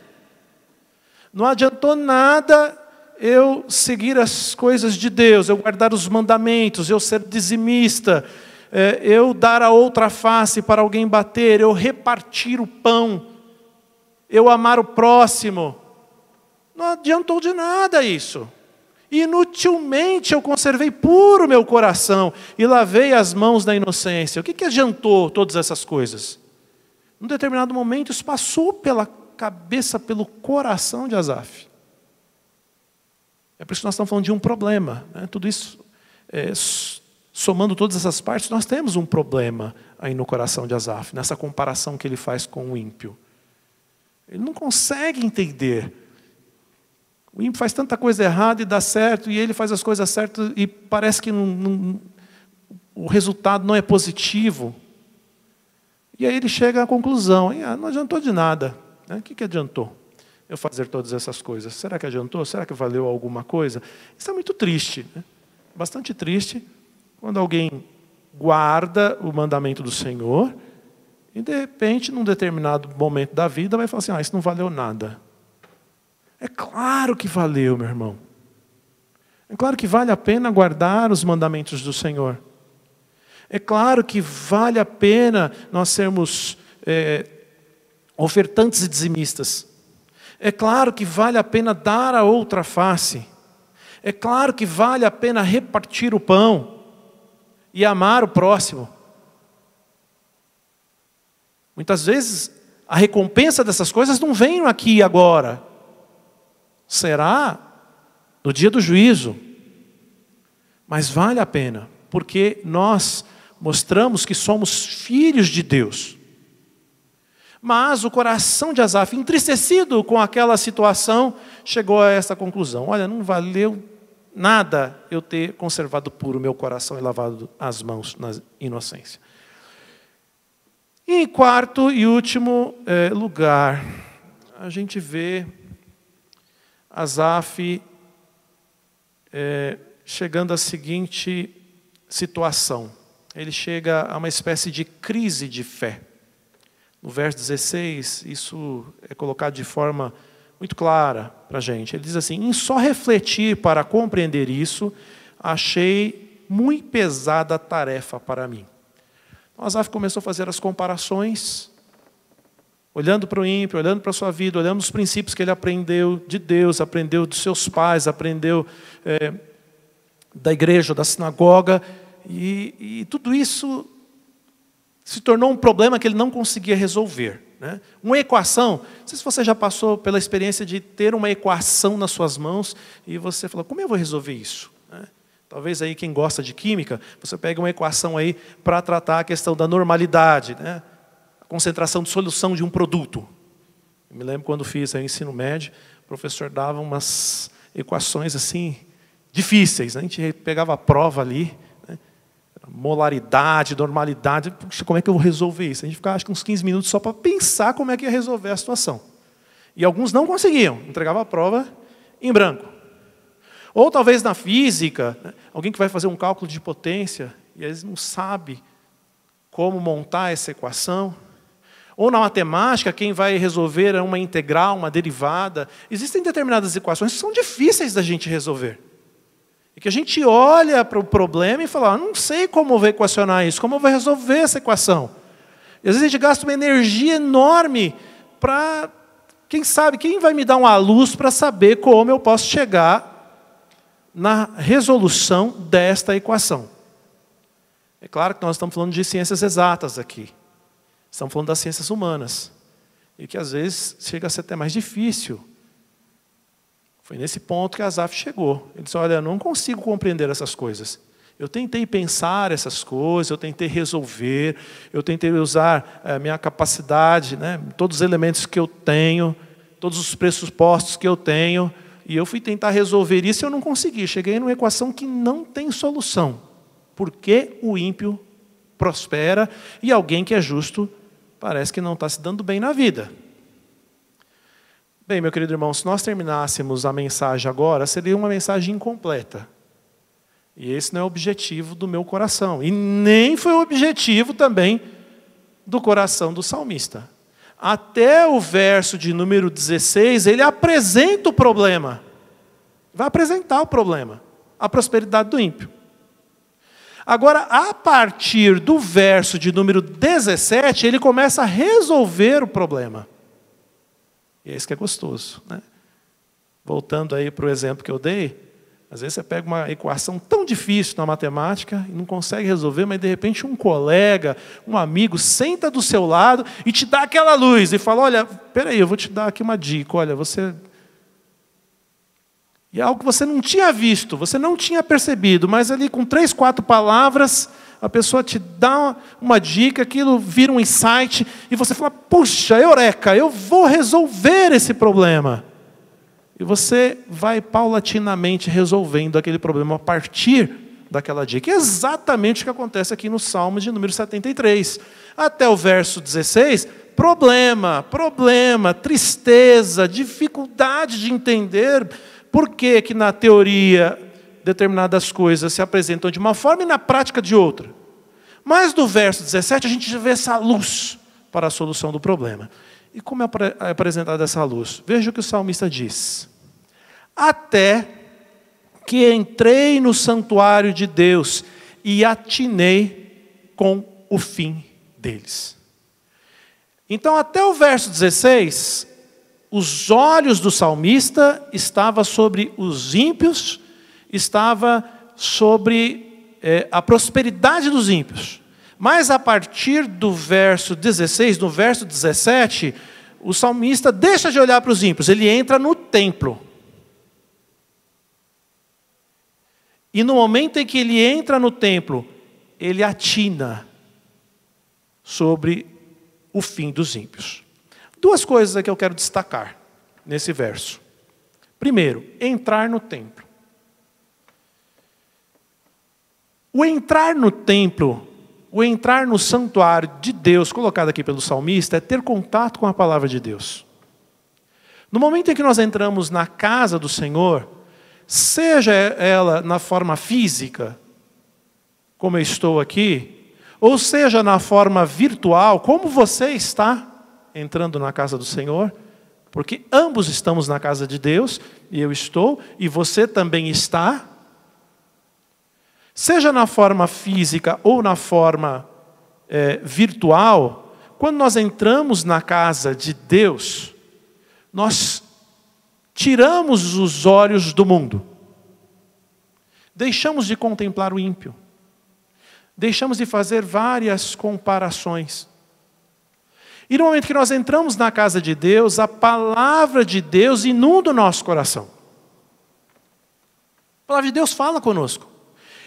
Não adiantou nada eu seguir as coisas de Deus, eu guardar os mandamentos, eu ser dizimista, eu dar a outra face para alguém bater, eu repartir o pão, eu amar o próximo. Não adiantou de nada isso. Inutilmente eu conservei puro meu coração e lavei as mãos na inocência. O que adiantou todas essas coisas? Num determinado momento isso passou pela cabeça, pelo coração de Asaf. É por isso que nós estamos falando de um problema, né? Tudo isso, somando todas essas partes, nós temos um problema aí no coração de Asaf, nessa comparação que ele faz com o ímpio. Ele não consegue entender. O ímpio faz tanta coisa errada e dá certo, e ele faz as coisas certas e parece que o resultado não é positivo. E aí ele chega à conclusão: não adiantou de nada. O que adiantou eu fazer todas essas coisas? Será que adiantou? Será que valeu alguma coisa? Isso é muito triste, né? Bastante triste, quando alguém guarda o mandamento do Senhor e, de repente, num determinado momento da vida, vai falar assim: isso não valeu nada. É claro que valeu, meu irmão. É claro que vale a pena guardar os mandamentos do Senhor. É claro que vale a pena nós sermos ofertantes e dizimistas. É claro que vale a pena dar a outra face. É claro que vale a pena repartir o pão e amar o próximo. Muitas vezes a recompensa dessas coisas não vem aqui e agora. Será no dia do juízo. Mas vale a pena, porque nós mostramos que somos filhos de Deus. Mas o coração de Asaf, entristecido com aquela situação, chegou a essa conclusão: olha, não valeu nada eu ter conservado puro o meu coração e lavado as mãos na inocência. E em quarto e último lugar, a gente vê Asaf chegando à seguinte situação. Ele chega a uma espécie de crise de fé. No verso 16, isso é colocado de forma muito clara para a gente. Ele diz assim: em só refletir para compreender isso, achei muito pesada a tarefa para mim. Então, Asaf começou a fazer as comparações, olhando para o ímpio, olhando para a sua vida, olhando os princípios que ele aprendeu de Deus, aprendeu dos seus pais, aprendeu da igreja, da sinagoga, e tudo isso se tornou um problema que ele não conseguia resolver, né? Uma equação, não sei se você já passou pela experiência de ter uma equação nas suas mãos e você fala: como eu vou resolver isso? Talvez aí quem gosta de química, você pega uma equação aí para tratar a questão da normalidade, né? A concentração de solução de um produto. Eu me lembro quando fiz o ensino médio, o professor dava umas equações assim difíceis, né? A gente pegava a prova ali, molaridade, normalidade. Puxa, como é que eu vou resolver isso? A gente ficava, acho que uns 15 minutos só para pensar como é que ia resolver a situação. E alguns não conseguiam, entregavam a prova em branco. Ou talvez na física, alguém que vai fazer um cálculo de potência e às vezes não sabe como montar essa equação. Ou na matemática, quem vai resolver é uma integral, uma derivada. Existem determinadas equações que são difíceis da gente resolver. E que a gente olha para o problema e fala: não sei como eu vou equacionar isso, como eu vou resolver essa equação. E às vezes a gente gasta uma energia enorme para, quem sabe, quem vai me dar uma luz para saber como eu posso chegar na resolução desta equação. É claro que nós estamos falando de ciências exatas aqui. Estamos falando das ciências humanas. E que às vezes chega a ser até mais difícil. Foi nesse ponto que Asaf chegou. Ele disse: olha, eu não consigo compreender essas coisas. Eu tentei pensar essas coisas, eu tentei resolver, eu tentei usar a minha capacidade, né, todos os elementos que eu tenho, todos os pressupostos que eu tenho, e eu fui tentar resolver isso e eu não consegui. Cheguei numa equação que não tem solução. Por que o ímpio prospera e alguém que é justo parece que não está se dando bem na vida? Bem, meu querido irmão, se nós terminássemos a mensagem agora, seria uma mensagem incompleta. E esse não é o objetivo do meu coração. E nem foi o objetivo também do coração do salmista. Até o verso de número 16, ele apresenta o problema. Vai apresentar o problema. A prosperidade do ímpio. Agora, a partir do verso de número 17, ele começa a resolver o problema. E é isso que é gostoso, né? Voltando aí para o exemplo que eu dei, às vezes você pega uma equação tão difícil na matemática e não consegue resolver, mas de repente um colega, um amigo, senta do seu lado e te dá aquela luz e fala: olha, peraí, eu vou te dar aqui uma dica, olha, você... E é algo que você não tinha visto, você não tinha percebido, mas ali com 3, 4 palavras, a pessoa te dá uma dica, aquilo vira um insight, e você fala: puxa, eureka, eu vou resolver esse problema. E você vai paulatinamente resolvendo aquele problema a partir daquela dica. E é exatamente o que acontece aqui no Salmo de número 73. Até o verso 16, problema, tristeza, dificuldade de entender por que que na teoria determinadas coisas se apresentam de uma forma e na prática de outra. Mas do verso 17 a gente já vê essa luz para a solução do problema. E como é apresentada essa luz? Veja o que o salmista diz: até que entrei no santuário de Deus e atinei com o fim deles. Então, até o verso 16, os olhos do salmista estavam sobre os ímpios, estava sobre a prosperidade dos ímpios. Mas a partir do verso 16, no verso 17, o salmista deixa de olhar para os ímpios, ele entra no templo. E no momento em que ele entra no templo, ele atina sobre o fim dos ímpios. 2 coisas que eu quero destacar nesse verso. Primeiro, entrar no templo. O entrar no templo, o entrar no santuário de Deus, colocado aqui pelo salmista, é ter contato com a palavra de Deus. No momento em que nós entramos na casa do Senhor, seja ela na forma física, como eu estou aqui, ou seja na forma virtual, como você está entrando na casa do Senhor, porque ambos estamos na casa de Deus, e eu estou, e você também está. Seja na forma física ou na forma virtual, quando nós entramos na casa de Deus, nós tiramos os olhos do mundo. Deixamos de contemplar o ímpio. Deixamos de fazer várias comparações. E no momento que nós entramos na casa de Deus, a palavra de Deus inunda o nosso coração. A palavra de Deus fala conosco.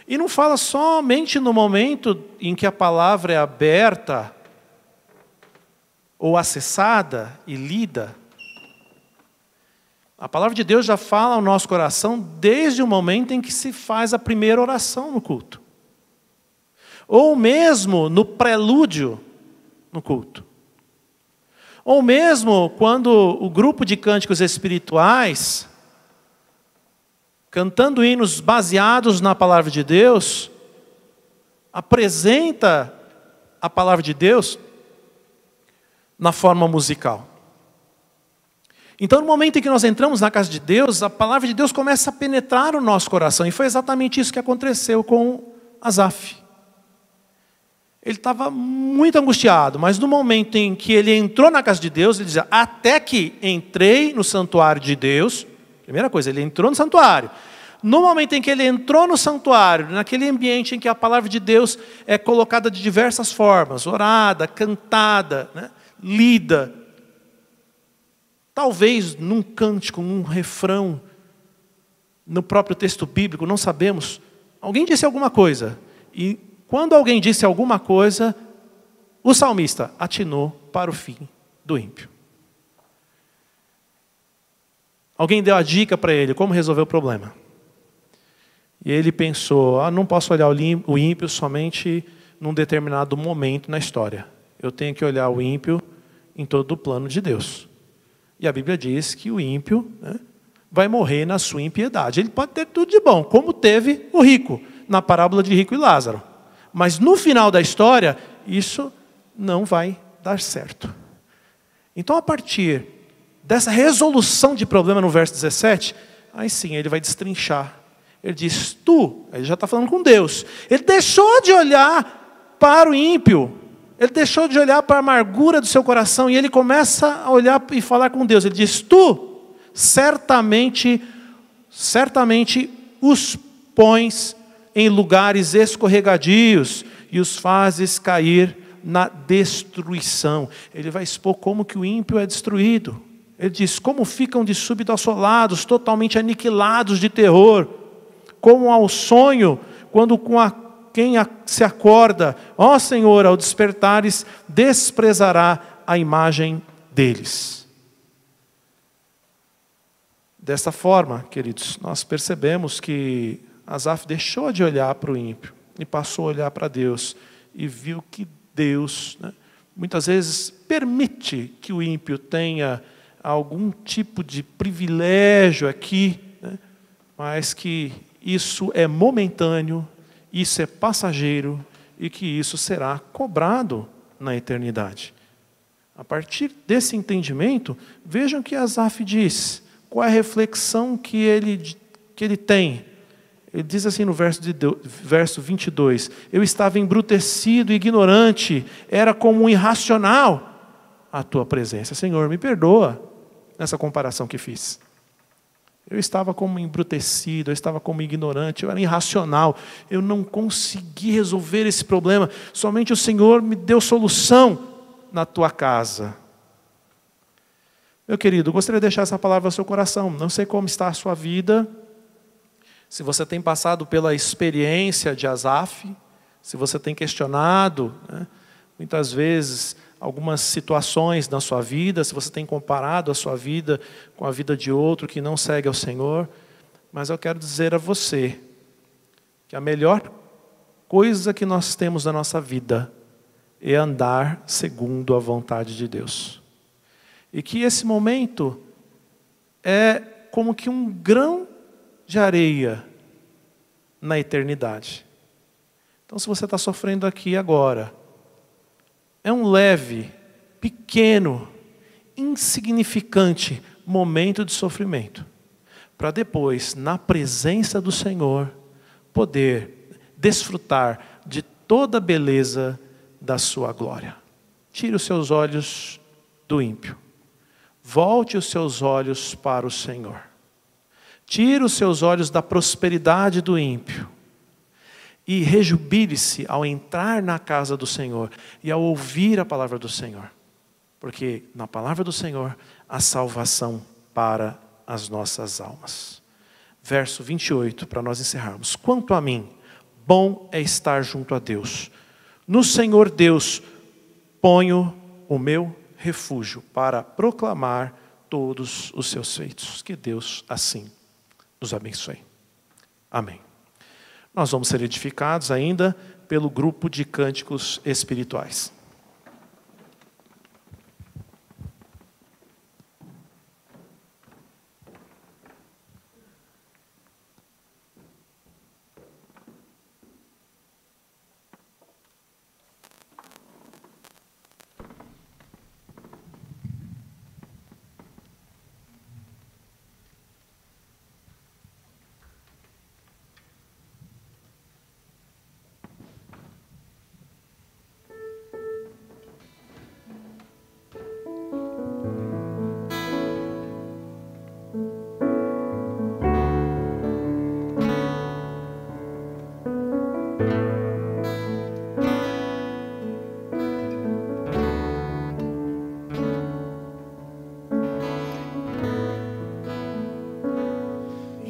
E não fala somente no momento em que a palavra é aberta, ou acessada e lida. A palavra de Deus já fala ao nosso coração desde o momento em que se faz a primeira oração no culto. Ou mesmo no prelúdio no culto. Ou mesmo quando o grupo de cânticos espirituais, cantando hinos baseados na palavra de Deus, apresenta a palavra de Deus na forma musical. Então, no momento em que nós entramos na casa de Deus, a palavra de Deus começa a penetrar o nosso coração. E foi exatamente isso que aconteceu com Asaf. Ele estava muito angustiado, mas no momento em que ele entrou na casa de Deus, ele dizia, até que entrei no santuário de Deus. Primeira coisa, ele entrou no santuário. No momento em que ele entrou no santuário, naquele ambiente em que a palavra de Deus é colocada de diversas formas, orada, cantada, né, lida, talvez num cântico, num refrão, no próprio texto bíblico, não sabemos. Alguém disse alguma coisa, e quando alguém disse alguma coisa, o salmista atinou para o fim do ímpio. Alguém deu a dica para ele, como resolver o problema. E ele pensou, não posso olhar o ímpio somente num determinado momento na história. Eu tenho que olhar o ímpio em todo o plano de Deus. E a Bíblia diz que o ímpio, né, vai morrer na sua impiedade. Ele pode ter tudo de bom, como teve o rico, na parábola de Rico e Lázaro. Mas no final da história, isso não vai dar certo. Então, a partir dessa resolução de problema no verso 17, aí sim, ele vai destrinchar. Ele diz, ele já está falando com Deus. Ele deixou de olhar para o ímpio. Ele deixou de olhar para a amargura do seu coração. E ele começa a olhar e falar com Deus. Ele diz, certamente os pões em lugares escorregadios e os fazes cair na destruição. Ele vai expor como que o ímpio é destruído. Ele diz, como ficam de súbito assolados, totalmente aniquilados de terror. Como ao sonho, quando quem se acorda, ó Senhor, ao despertares, desprezará a imagem deles. Desta forma, queridos, nós percebemos que Asaf deixou de olhar para o ímpio e passou a olhar para Deus e viu que Deus, né, muitas vezes permite que o ímpio tenha algum tipo de privilégio aqui, né, mas que isso é momentâneo, isso é passageiro e que isso será cobrado na eternidade. A partir desse entendimento, vejam que Asaf diz, qual é a reflexão que ele tem. Ele diz assim no verso 22, eu estava embrutecido e ignorante, era como um irracional a tua presença. Senhor, me perdoa nessa comparação que fiz. Eu estava como embrutecido, eu estava como ignorante, eu era irracional, eu não consegui resolver esse problema, somente o Senhor me deu solução na tua casa. Meu querido, gostaria de deixar essa palavra no seu coração, não sei como está a sua vida, se você tem passado pela experiência de Asaf, se você tem questionado, né, muitas vezes, algumas situações na sua vida, se você tem comparado a sua vida com a vida de outro que não segue ao Senhor, mas eu quero dizer a você que a melhor coisa que nós temos na nossa vida é andar segundo a vontade de Deus. E que esse momento é como que um grão de areia na eternidade. Então, se você está sofrendo aqui agora, é um leve, pequeno, insignificante momento de sofrimento, para depois, na presença do Senhor, poder desfrutar de toda a beleza da sua glória. Tire os seus olhos do ímpio. Volte os seus olhos para o Senhor. Tire os seus olhos da prosperidade do ímpio. E rejubile-se ao entrar na casa do Senhor e ao ouvir a palavra do Senhor. Porque na palavra do Senhor há salvação para as nossas almas. Verso 28, para nós encerrarmos. Quanto a mim, bom é estar junto a Deus. No Senhor Deus ponho o meu refúgio para proclamar todos os seus feitos. Que Deus assim nos abençoe. Amém. Nós vamos ser edificados ainda pelo grupo de cânticos espirituais.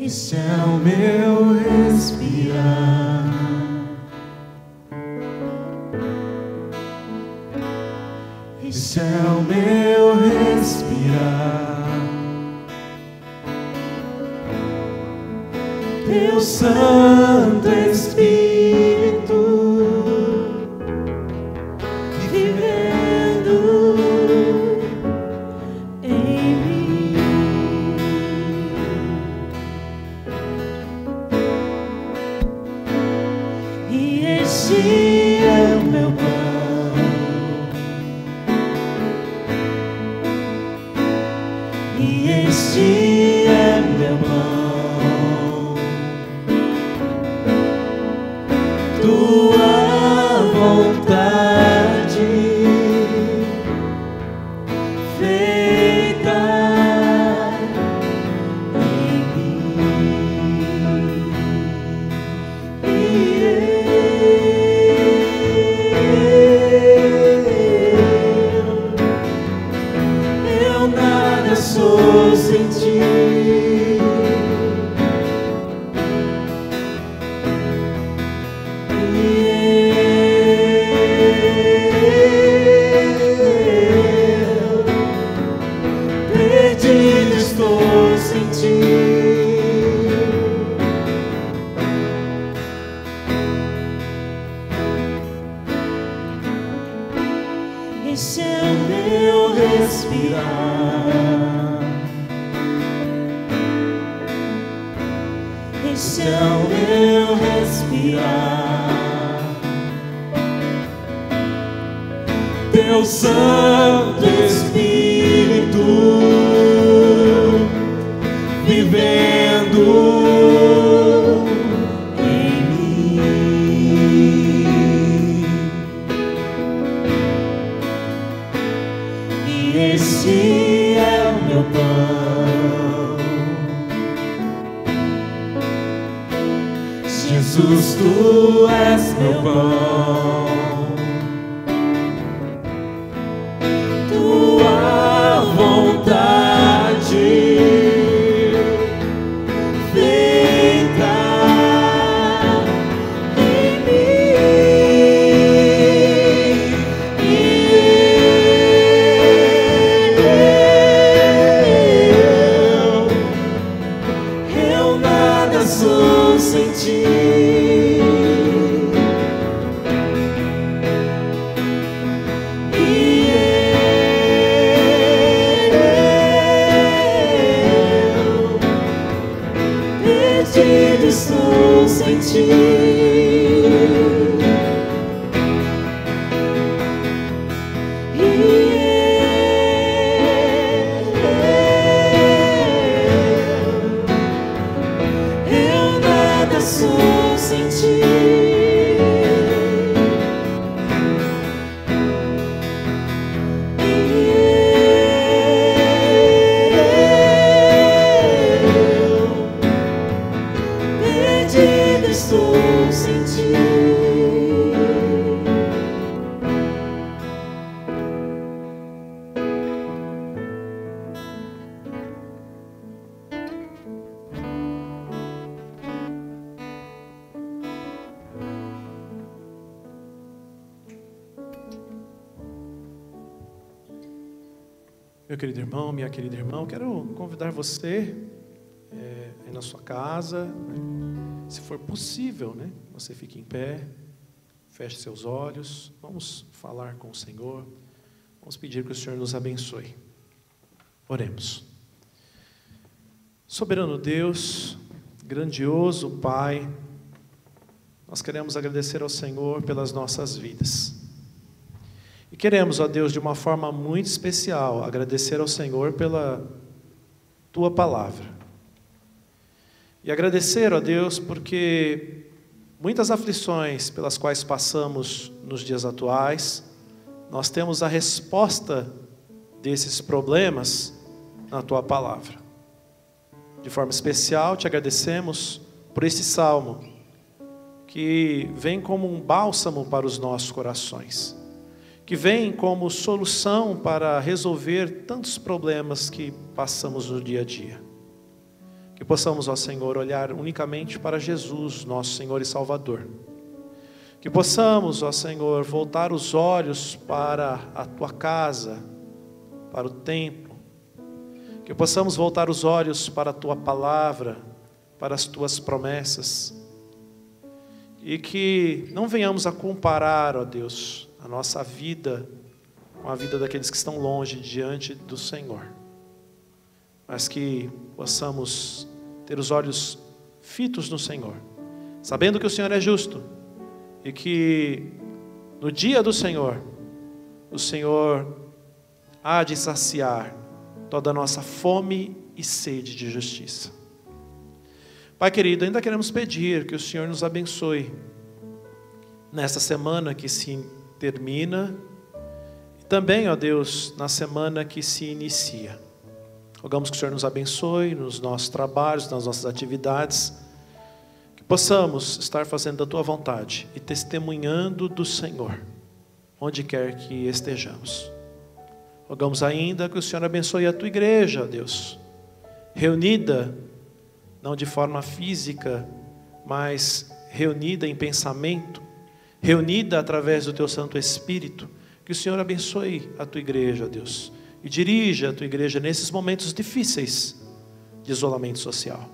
Esse é o meu respirar. Esse é o meu respirar. Teu Santo Espírito vivendo em mim. E este é o meu pão. E este é meu pão. Tua vontade feita em mim. E eu nada sou sem ti. Perdido estou sem ti. Esse é o meu respirar. Esse é o meu respirar. Teu Santo Espírito vivendo em mim. E esse é o meu pão. Jesus, tu és meu pão. Tua vontade feita em mim. E eu nada sou sem ti. perdido estou sem ti. Eu nada sou sem ti. Estou sem ti. Meu querido irmão, minha querida irmã, quero convidar você aí na sua casa, né? Se for possível, né? Você fique em pé, feche seus olhos, vamos falar com o Senhor, vamos pedir que o Senhor nos abençoe. Oremos. Soberano Deus, grandioso Pai, nós queremos agradecer ao Senhor pelas nossas vidas. E queremos, ó Deus, de uma forma muito especial, agradecer ao Senhor pela Tua Palavra. E agradecer, ó Deus, porque muitas aflições pelas quais passamos nos dias atuais, nós temos a resposta desses problemas na Tua Palavra. De forma especial, te agradecemos por este salmo, que vem como um bálsamo para os nossos corações, que vem como solução para resolver tantos problemas que passamos no dia a dia. Que possamos, ó Senhor, olhar unicamente para Jesus, nosso Senhor e Salvador. Que possamos, ó Senhor, voltar os olhos para a Tua casa, para o templo. Que possamos voltar os olhos para a Tua palavra, para as Tuas promessas. E que não venhamos a comparar, ó Deus, a nossa vida com a vida daqueles que estão longe diante do Senhor. Mas que possamos ter os olhos fitos no Senhor, sabendo que o Senhor é justo e que no dia do Senhor, o Senhor há de saciar toda a nossa fome e sede de justiça. Pai querido, ainda queremos pedir que o Senhor nos abençoe nesta semana que se termina e também, ó Deus, na semana que se inicia. Rogamos que o Senhor nos abençoe nos nossos trabalhos, nas nossas atividades, que possamos estar fazendo a Tua vontade e testemunhando do Senhor, onde quer que estejamos. Rogamos ainda que o Senhor abençoe a Tua igreja, ó Deus, reunida, não de forma física, mas reunida em pensamento, reunida através do Teu Santo Espírito. Que o Senhor abençoe a Tua igreja, ó Deus, e dirija a Tua igreja nesses momentos difíceis de isolamento social.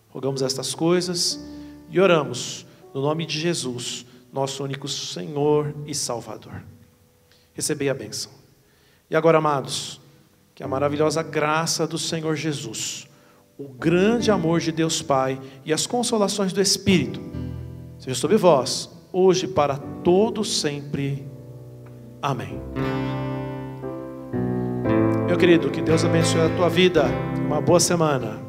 Rogamos estas coisas e oramos no nome de Jesus, nosso único Senhor e Salvador. Recebei a bênção. E agora, amados, que a maravilhosa graça do Senhor Jesus, o grande amor de Deus Pai e as consolações do Espírito seja sobre vós, hoje e para todo sempre. Amém. Meu querido, que Deus abençoe a tua vida. Uma boa semana.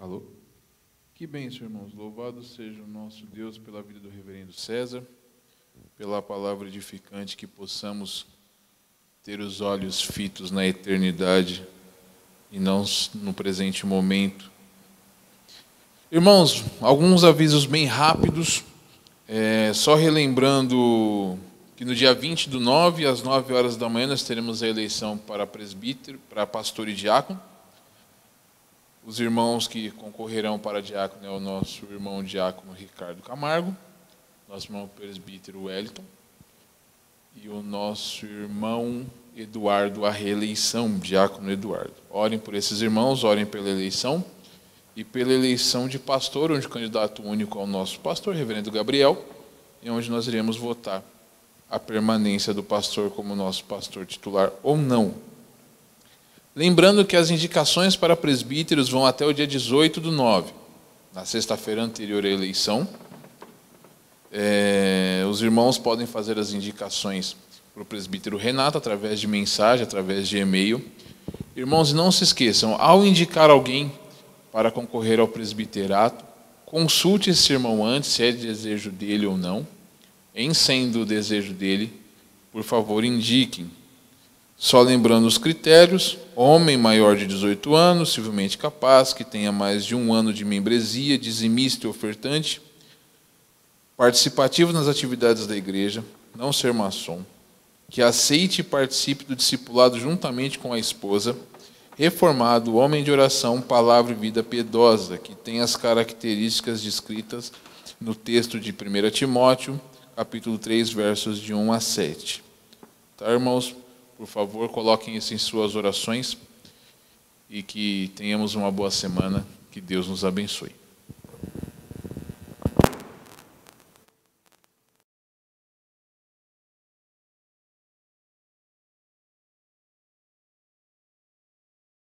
Alô? Que bênção, irmãos. Louvado seja o nosso Deus pela vida do reverendo César, pela palavra edificante, que possamos ter os olhos fitos na eternidade e não no presente momento. Irmãos, alguns avisos bem rápidos, só relembrando que no dia 20/9, às 9 horas da manhã, nós teremos a eleição para presbítero, para pastor e diácono. Os irmãos que concorrerão para diácono é o nosso irmão diácono Ricardo Camargo, nosso irmão presbítero Wellington e o nosso irmão Eduardo, a reeleição, diácono Eduardo. Orem por esses irmãos, orem pela eleição e pela eleição de pastor, onde o candidato único é o nosso pastor, reverendo Gabriel, e onde nós iremos votar a permanência do pastor como nosso pastor titular ou não. Lembrando que as indicações para presbíteros vão até o dia 18/9, na sexta-feira anterior à eleição. Os irmãos podem fazer as indicações para o presbítero Renato através de mensagem, através de e-mail. Irmãos, não se esqueçam, ao indicar alguém para concorrer ao presbiterato, consulte esse irmão antes, se é de desejo dele ou não. Em sendo o desejo dele, por favor, indiquem. Só lembrando os critérios: homem maior de 18 anos, civilmente capaz, que tenha mais de 1 ano de membresia, dizimista e ofertante, participativo nas atividades da igreja, não ser maçom, que aceite e participe do discipulado juntamente com a esposa, reformado, homem de oração, palavra e vida piedosa, que tem as características descritas no texto de 1 Timóteo, capítulo 3, versos de 1 a 7. Tá, irmãos? Por favor, coloquem isso em suas orações e que tenhamos uma boa semana. Que Deus nos abençoe.